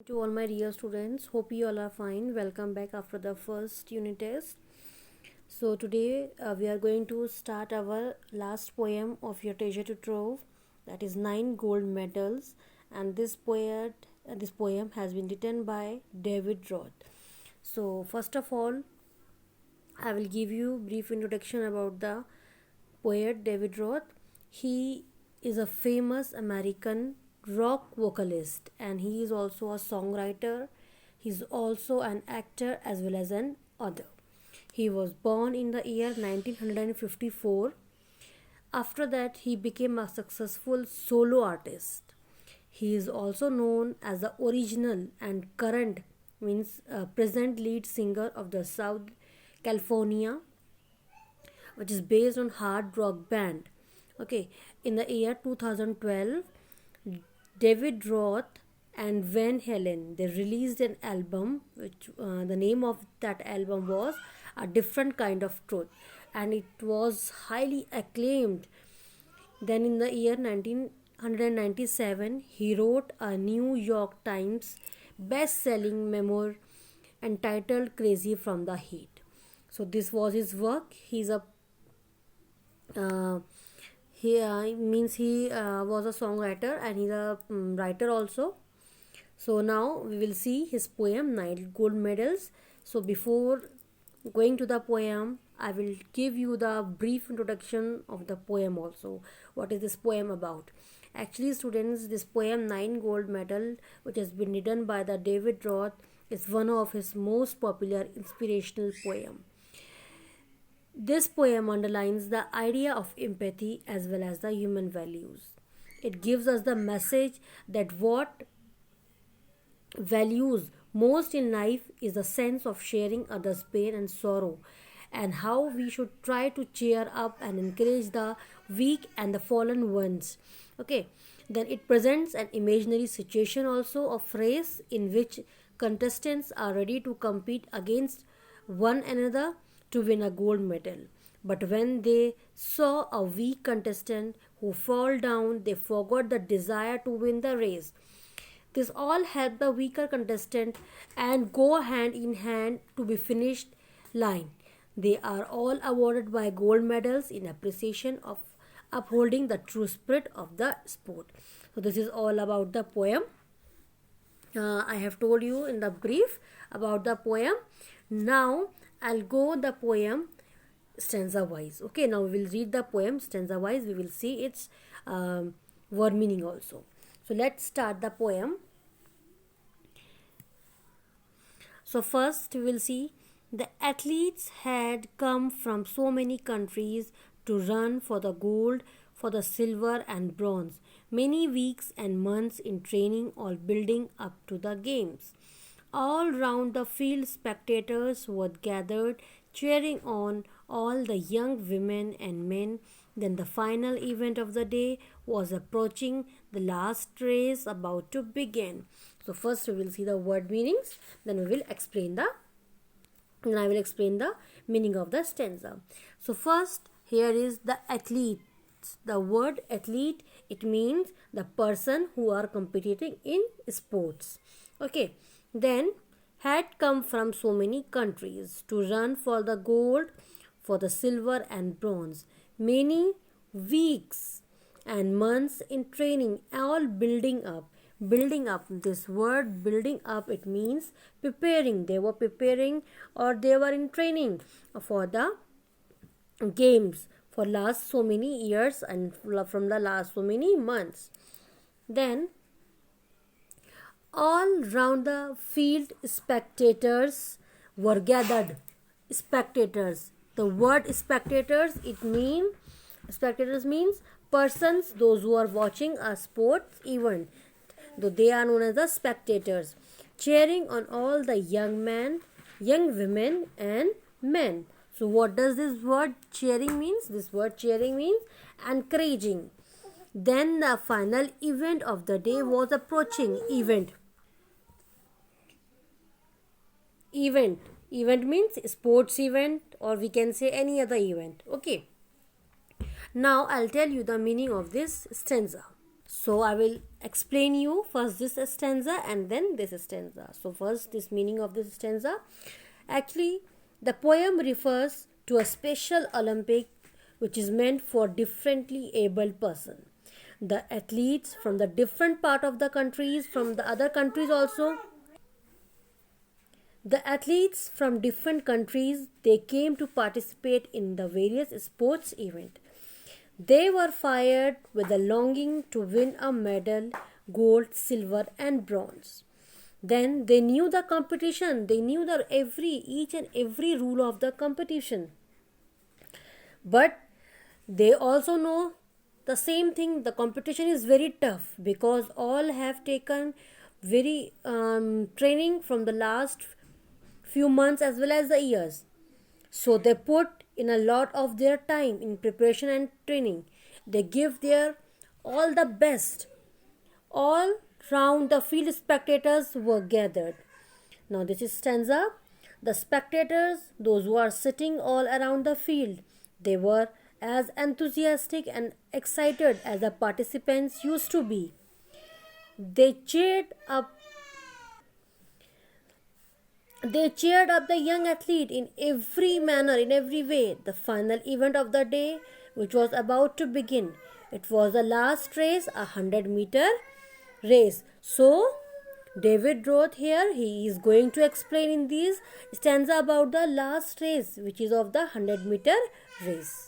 To all my dear students, hope you all are fine. Welcome back after the first unit test. So today we are going to start our last poem of your treasure to trove, that is nine gold medals, and this poem has been written by David Roth. So first of all, I will give you brief introduction about the poet David Roth. He is a famous American rock vocalist and he is also a songwriter. He's also an actor as well as an author. He was born in the year 1954. After that, he became a successful solo artist. He is also known as the original and current means present lead singer of the South California, which is based on hard rock band. Okay, in the year 2012, David Roth and Van Halen they released an album, which the name of that album was A Different Kind of Truth, and it was highly acclaimed. Then in the year 1997, he wrote a New York Times best-selling memoir entitled Crazy from the Heat. So this was his work. He's a uh, he was a songwriter and he's a writer also. So now we will see his poem Nine Gold Medals. So before going to the poem, I will give you the brief introduction of the poem also. What is this poem about? Actually, students, this poem Nine Gold Medal, which has been written by the David Roth, is one of his most popular inspirational poem. This poem underlines the idea of empathy as well as the human values. It gives us the message that what values most in life is the sense of sharing others' pain and sorrow, and how we should try to cheer up and encourage the weak and the fallen ones. Okay, then it presents an imaginary situation also of race in which contestants are ready to compete against one another to win a gold medal. But when they saw a weak contestant who fall down, they forgot the desire to win the race. This all helped the weaker contestant and go hand in hand to be finished line. They are all awarded by gold medals in appreciation of upholding the true spirit of the sport. So this is all about the poem. I have told you in the brief about the poem. Now I'll go the poem stanza wise. Okay, now we will read the poem stanza wise. We will see its word meaning also. So let's start the poem. So first we will see the athletes had come from so many countries to run for the gold, for the silver and bronze. Many weeks and months in training, all building up to the games. All round the field, spectators were gathered, cheering on all the young women and men. Then the final event of the day was approaching, the last race about to begin. So first we will see the word meanings, then I will explain the meaning of the stanza. So first here is the athlete. The word athlete, it means the person who are competing in sports. Okay, then had come from so many countries to run for the gold, for the silver and bronze. Many weeks and months in training, all building up. Building up, this word building up, it means preparing. They were preparing or they were in training for the games for last so many years and from the last so many months. Then all round the field spectators were gathered. Spectators, the word spectators, spectators means persons, those who are watching a sports event, though they are known as the spectators, cheering on all the young men, young women and men. So what does this word cheering means? This word cheering means encouraging. Then the final event of the day was approaching. Event means sports event, or we can say any other event. Okay, now I'll tell you the meaning of this stanza. So I will explain you first this stanza and then this stanza. So first, this meaning of this stanza. Actually, the poem refers to a special Olympic which is meant for differently abled person. The athletes from the different part of the countries, from the other countries also, the athletes from different countries, they came to participate in the various sports event. They were fired with a longing to win a medal, gold, silver and bronze. Then they knew the competition, they knew the each and every rule of the competition. But they also know the same thing, the competition is very tough because all have taken very training from the last few months as well as the years. So they put in a lot of their time in preparation and training. They give their all the best. All round the field spectators were gathered. Now this is stanza. The spectators, those who are sitting all around the field, they were as enthusiastic and excited as the participants used to be. They cheered up They cheered up the young athlete in every manner, in every way. The final event of the day, which was about to begin, it was the last race, 100-meter race. So, David wrote here, he is going to explain in these stanza about the last race, which is of the 100-meter race.